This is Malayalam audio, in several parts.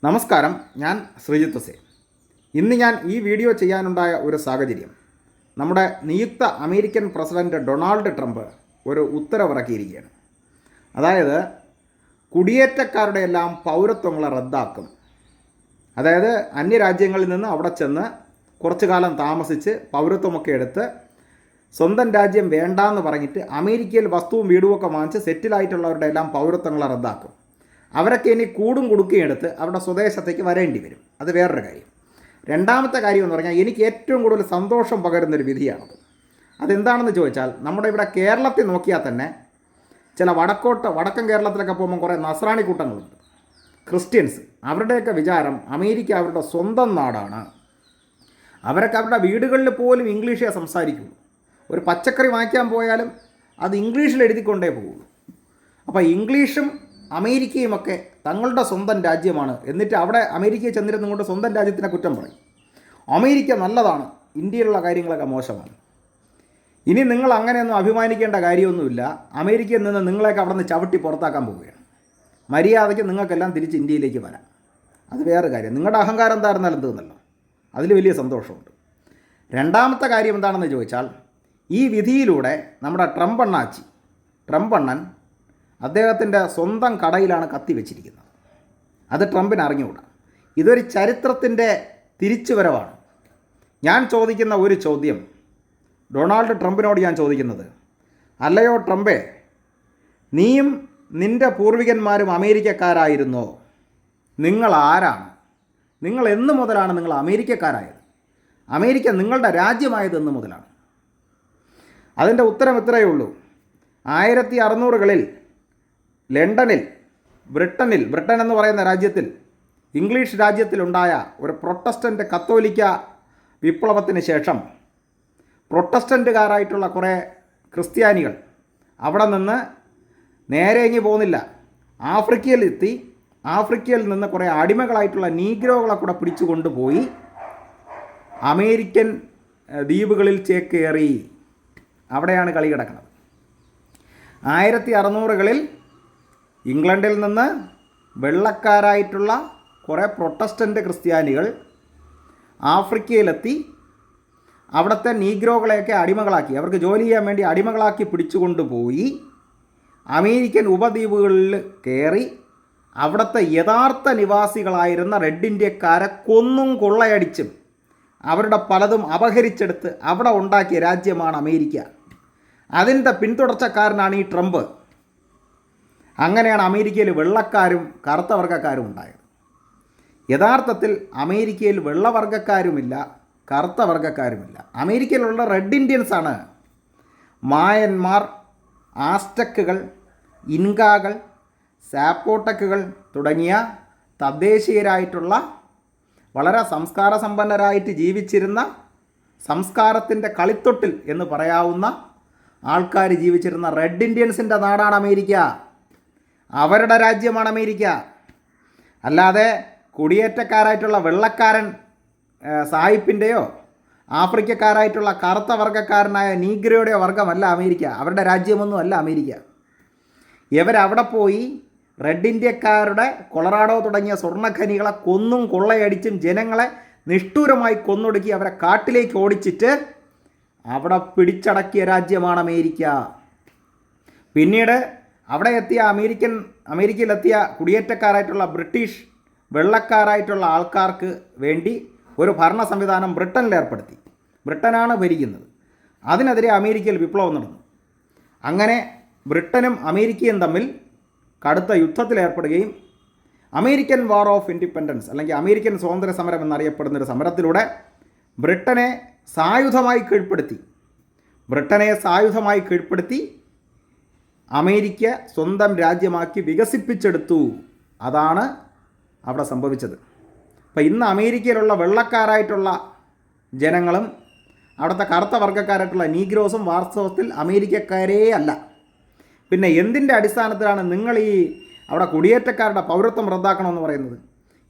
നമസ്കാരം, ഞാൻ ശ്രീജിത്ത് സേ. ഇന്ന് ഞാൻ ഈ വീഡിയോ ചെയ്യാനുണ്ടായ ഒരു സാഹചര്യം, നമ്മുടെ നിയുക്ത അമേരിക്കൻ പ്രസിഡന്റ് ഡൊണാൾഡ് ട്രംപ് ഒരു ഉത്തരവിറക്കിയിരിക്കുകയാണ്. അതായത് കുടിയേറ്റക്കാരുടെ എല്ലാം പൗരത്വങ്ങളെ റദ്ദാക്കും. അതായത് അന്യരാജ്യങ്ങളിൽ നിന്ന് അവിടെ ചെന്ന് കുറച്ചു കാലം താമസിച്ച് പൗരത്വമൊക്കെ എടുത്ത് സ്വന്തം രാജ്യം വേണ്ടാന്ന് പറഞ്ഞിട്ട് അമേരിക്കയിൽ വസ്തുവും വീടുമൊക്കെ വാങ്ങിച്ച് സെറ്റിലായിട്ടുള്ളവരുടെ എല്ലാം പൗരത്വങ്ങളെ റദ്ദാക്കും. അവരൊക്കെ ഇനി കൂടും കൊടുക്കുകയും എടുത്ത് അവരുടെ സ്വദേശത്തേക്ക് വരേണ്ടി വരും. അത് വേറൊരു കാര്യം. രണ്ടാമത്തെ കാര്യം എന്ന് പറഞ്ഞാൽ എനിക്ക് ഏറ്റവും കൂടുതൽ സന്തോഷം പകരുന്നൊരു വിധിയാണത്. അതെന്താണെന്ന് ചോദിച്ചാൽ, നമ്മുടെ ഇവിടെ കേരളത്തിൽ നോക്കിയാൽ തന്നെ ചില വടക്കൻ കേരളത്തിലൊക്കെ പോകുമ്പോൾ കുറേ നസ്രാണി കൂട്ടങ്ങളുണ്ട്, ക്രിസ്ത്യൻസ്. അവരുടെയൊക്കെ വിചാരം അമേരിക്ക അവരുടെ സ്വന്തം നാടാണ്. അവരൊക്കെ അവരുടെ വീടുകളിൽ പോലും ഇംഗ്ലീഷേ സംസാരിക്കുള്ളൂ. ഒരു പച്ചക്കറി വാങ്ങിക്കാൻ പോയാലും അത് ഇംഗ്ലീഷിൽ എഴുതിക്കൊണ്ടേ പോകുള്ളൂ. അപ്പോൾ ഇംഗ്ലീഷും അമേരിക്കയുമൊക്കെ തങ്ങളുടെ സ്വന്തം രാജ്യമാണ്. എന്നിട്ട് അവിടെ അമേരിക്കയിൽ ചെന്നിരുന്നുകൊണ്ട് സ്വന്തം രാജ്യത്തിനെ കുറ്റം പറയും. അമേരിക്ക നല്ലതാണ്, ഇന്ത്യയിലുള്ള കാര്യങ്ങളൊക്കെ മോശമാണ്. ഇനി നിങ്ങൾ അങ്ങനെയൊന്നും അഭിമാനിക്കേണ്ട കാര്യമൊന്നുമില്ല. അമേരിക്കയിൽ നിന്ന് നിങ്ങളെയൊക്കെ അവിടെ നിന്ന് ചവിട്ടി പുറത്താക്കാൻ പോവുകയാണ്. മര്യാദയ്ക്ക് നിങ്ങൾക്കെല്ലാം തിരിച്ച് ഇന്ത്യയിലേക്ക് വരാം. അത് വേറെ കാര്യം. നിങ്ങളുടെ അഹങ്കാരം എന്തായിരുന്നാലും തീർന്നല്ലോ, അതിൽ വലിയ സന്തോഷമുണ്ട്. രണ്ടാമത്തെ കാര്യം എന്താണെന്ന് ചോദിച്ചാൽ, ഈ വിധിയിലൂടെ നമ്മുടെ ട്രംപ് അണ്ണൻ അദ്ദേഹത്തിൻ്റെ സ്വന്തം കടയിലാണ് കത്തി വെച്ചിരിക്കുന്നത്. അത് ട്രംപിന് അറിഞ്ഞുകൂടാ. ഇതൊരു ചരിത്രത്തിൻ്റെ തിരിച്ചുവരവാണ്. ഞാൻ ചോദിക്കുന്ന ഒരു ചോദ്യം, ഡൊണാൾഡ് ട്രംപിനോട് ഞാൻ ചോദിക്കുന്നത്, അല്ലയോ ട്രംപേ, നീയും നിൻ്റെ പൂർവികന്മാരും അമേരിക്കക്കാരായിരുന്നോ? നിങ്ങൾ ആരാണ്? നിങ്ങൾ എന്ന് മുതലാണ് നിങ്ങൾ അമേരിക്കക്കാരായത്? അമേരിക്ക നിങ്ങളുടെ രാജ്യമായത് എന്ന് മുതലാണ്? അതിൻ്റെ ഉത്തരം ഇത്രയേ ഉള്ളൂ. 1600കളിൽ ലണ്ടനിൽ, ബ്രിട്ടൻ എന്ന് പറയുന്ന രാജ്യത്തിൽ, ഇംഗ്ലീഷ് രാജ്യത്തിലുണ്ടായ ഒരു പ്രൊട്ടസ്റ്റൻ്റ് കത്തോലിക്ക വിപ്ലവത്തിന് ശേഷം പ്രൊട്ടസ്റ്റൻ്റുകാരായിട്ടുള്ള കുറേ ക്രിസ്ത്യാനികൾ അവിടെ നിന്ന് നേരെ ഇങ്ങി പോകുന്നില്ല, ആഫ്രിക്കയിലെത്തി. ആഫ്രിക്കയിൽ നിന്ന് കുറേ അടിമകളായിട്ടുള്ള നീഗ്രോകളെ കൂടെ പിടിച്ചു കൊണ്ടുപോയി അമേരിക്കൻ ദ്വീപുകളിൽ ചേക്കേറി. അവിടെയാണ് കളി കിടക്കുന്നത്. 1600കളിൽ ഇംഗ്ലണ്ടിൽ നിന്ന് വെള്ളക്കാരായിട്ടുള്ള കുറേ പ്രൊട്ടസ്റ്റൻ്റ് ക്രിസ്ത്യാനികൾ ആഫ്രിക്കയിലെത്തി. അവിടുത്തെ നീഗ്രോകളെയൊക്കെ അടിമകളാക്കി, അവർക്ക് ജോലി ചെയ്യാൻ വേണ്ടി അടിമകളാക്കി പിടിച്ചുകൊണ്ടുപോയി അമേരിക്കൻ ഉപദ്വീപുകളിൽ കയറി അവിടുത്തെ യഥാർത്ഥ നിവാസികളായിരുന്ന റെഡ് ഇന്ത്യക്കാരെ കൊന്നും കൊള്ളയടിച്ചും അവരുടെ പലതും അപഹരിച്ചെടുത്ത് അവിടെ ഉണ്ടാക്കിയ രാജ്യമാണ് അമേരിക്ക. അതിൻ്റെ പിന്തുടർച്ചക്കാരനാണ് ഈ ട്രംപ്. അങ്ങനെയാണ് അമേരിക്കയിൽ വെള്ളക്കാരും കറുത്ത വർഗ്ഗക്കാരും ഉണ്ടായത്. യഥാർത്ഥത്തിൽ അമേരിക്കയിൽ വെള്ളവർഗ്ഗക്കാരുമില്ല, കറുത്ത വർഗ്ഗക്കാരുമില്ല. അമേരിക്കയിലുള്ള റെഡ് ഇന്ത്യൻസാണ് മായന്മാർ, ആസ്റ്റക്കുകൾ, ഇൻകാകൾ, സാപ്പോട്ടക്കുകൾ തുടങ്ങിയ തദ്ദേശീയരായിട്ടുള്ള വളരെ സംസ്കാര സമ്പന്നരായിട്ട് ജീവിച്ചിരുന്ന, സംസ്കാരത്തിൻ്റെ കളിത്തൊട്ടിൽ എന്ന് പറയാവുന്ന ആൾക്കാർ ജീവിച്ചിരുന്ന റെഡ് ഇന്ത്യൻസിൻ്റെ നാടാണ് അമേരിക്ക. അവരുടെ രാജ്യമാണ് അമേരിക്ക. അല്ലാതെ കുടിയേറ്റക്കാരായിട്ടുള്ള വെള്ളക്കാരൻ സായിപ്പിൻ്റെയോ ആഫ്രിക്കക്കാരായിട്ടുള്ള കറുത്ത വർഗ്ഗക്കാരനായ നീഗ്രോയുടെയോ വർഗ്ഗമല്ല അമേരിക്ക. അവരുടെ രാജ്യമൊന്നും അല്ല അമേരിക്ക. ഇവരവിടെ പോയി റെഡ് ഇന്ത്യക്കാരുടെ കൊളറാഡോ തുടങ്ങിയ സ്വർണ്ണഖനികളെ കൊന്നും കൊള്ളയടിച്ചും ജനങ്ങളെ നിഷ്ഠൂരമായി കൊന്നൊടുക്കി അവരെ കാട്ടിലേക്ക് ഓടിച്ചിട്ട് അവിടെ പിടിച്ചടക്കിയ രാജ്യമാണ് അമേരിക്ക. പിന്നീട് അവിടെ എത്തിയ അമേരിക്കയിലെത്തിയ കുടിയേറ്റക്കാരായിട്ടുള്ള ബ്രിട്ടീഷ് വെള്ളക്കാരായിട്ടുള്ള ആൾക്കാർക്ക് വേണ്ടി ഒരു ഭരണ സംവിധാനം ബ്രിട്ടനിൽ ഏർപ്പെടുത്തി. ബ്രിട്ടനാണ് ഭരിക്കുന്നത്. അതിനെതിരെ അമേരിക്കയിൽ വിപ്ലവം നടന്നു. അങ്ങനെ ബ്രിട്ടനും അമേരിക്കയും തമ്മിൽ കടുത്ത യുദ്ധത്തിലേർപ്പെടുകയും അമേരിക്കൻ വാർ ഓഫ് ഇൻഡിപെൻഡൻസ് അല്ലെങ്കിൽ അമേരിക്കൻ സ്വാതന്ത്ര്യ സമരം എന്നറിയപ്പെടുന്നൊരു സമരത്തിലൂടെ ബ്രിട്ടനെ സായുധമായി കീഴ്പ്പെടുത്തി അമേരിക്ക സ്വന്തം രാജ്യമാക്കി വികസിപ്പിച്ചെടുത്തു. അതാണ് അവിടെ സംഭവിച്ചത്. അപ്പോൾ ഇന്ന് അമേരിക്കയിലുള്ള വെള്ളക്കാരായിട്ടുള്ള ജനങ്ങളും അവിടുത്തെ കറുത്ത വർഗ്ഗക്കാരായിട്ടുള്ള നീഗ്രോസും വാസ്തവത്തിൽ അമേരിക്കക്കാരേ അല്ല. പിന്നെ എന്തിൻ്റെ അടിസ്ഥാനത്തിലാണ് നിങ്ങൾ ഈ അവിടെ കുടിയേറ്റക്കാരുടെ പൗരത്വം റദ്ദാക്കണമെന്ന് പറയുന്നത്?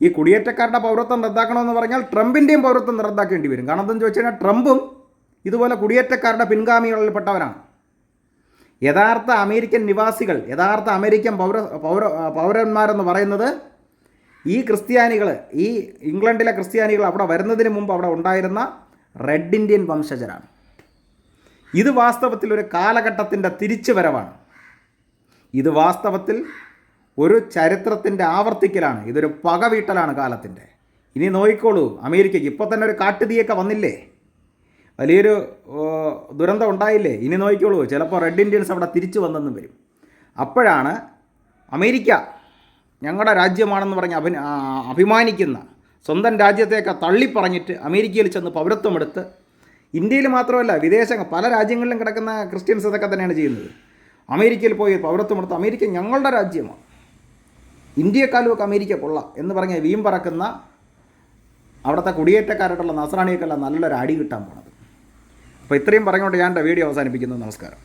ഈ കുടിയേറ്റക്കാരുടെ പൗരത്വം റദ്ദാക്കണമെന്ന് പറഞ്ഞാൽ ട്രംപിൻ്റെയും പൗരത്വം റദ്ദാക്കേണ്ടി വരും. കാരണം എന്തെന്ന് ചോദിച്ചു കഴിഞ്ഞാൽ ട്രംപും ഇതുപോലെ കുടിയേറ്റക്കാരുടെ പിൻഗാമികളിൽപ്പെട്ടവരാണ്. യഥാർത്ഥ അമേരിക്കൻ നിവാസികൾ, യഥാർത്ഥ അമേരിക്കൻ പൗരന്മാരെന്ന് പറയുന്നത് ഈ ക്രിസ്ത്യാനികൾ, ഈ ഇംഗ്ലണ്ടിലെ ക്രിസ്ത്യാനികൾ അവിടെ വരുന്നതിന് മുമ്പ് അവിടെ ഉണ്ടായിരുന്ന റെഡ് ഇന്ത്യൻ വംശജരാണ്. ഇത് വാസ്തവത്തിൽ ഒരു കാലഘട്ടത്തിൻ്റെ തിരിച്ചുവരവാണ്. ഇത് വാസ്തവത്തിൽ ഒരു ചരിത്രത്തിൻ്റെ ആവർത്തിക്കലാണ്. ഇതൊരു പകവീട്ടലാണ് കാലത്തിൻ്റെ. ഇനി നോക്കിക്കോളൂ, അമേരിക്കയ്ക്ക് ഇപ്പോൾ തന്നെ ഒരു കാട്ടുതീയൊക്കെ വന്നില്ലേ, വലിയൊരു ദുരന്തം ഉണ്ടായില്ലേ. ഇനി നോക്കിക്കോളൂ, ചിലപ്പോൾ റെഡ് ഇന്ത്യൻസ് അവിടെ തിരിച്ചു വന്നെന്നും വരും. അപ്പോഴാണ് അമേരിക്ക ഞങ്ങളുടെ രാജ്യമാണെന്ന് പറഞ്ഞ് അഭിമാനിക്കുന്ന, സ്വന്തം രാജ്യത്തേക്ക് തള്ളിപ്പറഞ്ഞിട്ട് അമേരിക്കയിൽ ചെന്ന് പൗരത്വമെടുത്ത്, ഇന്ത്യയിൽ മാത്രമല്ല പല രാജ്യങ്ങളിലും കിടക്കുന്ന ക്രിസ്ത്യൻസ് ഇതൊക്കെ തന്നെയാണ് ചെയ്യുന്നത്. അമേരിക്കയിൽ പോയി പൗരത്വമെടുത്ത് അമേരിക്ക ഞങ്ങളുടെ രാജ്യമാണ്, ഇന്ത്യയെക്കാളുമൊക്കെ അമേരിക്ക കൊള്ളാം എന്ന് പറഞ്ഞ് വീം പറക്കുന്ന അവിടുത്തെ കുടിയേറ്റക്കാരായിട്ടുള്ള നസ്രാണികൾക്കെല്ലാം നല്ലൊരു അടി കിട്ടാൻ പോണത്. അപ്പോൾ ഇത്രയും പറഞ്ഞുകൊണ്ട് ഞാൻ എൻ്റെ വീഡിയോ അവസാനിപ്പിക്കുന്നു. നമസ്കാരം.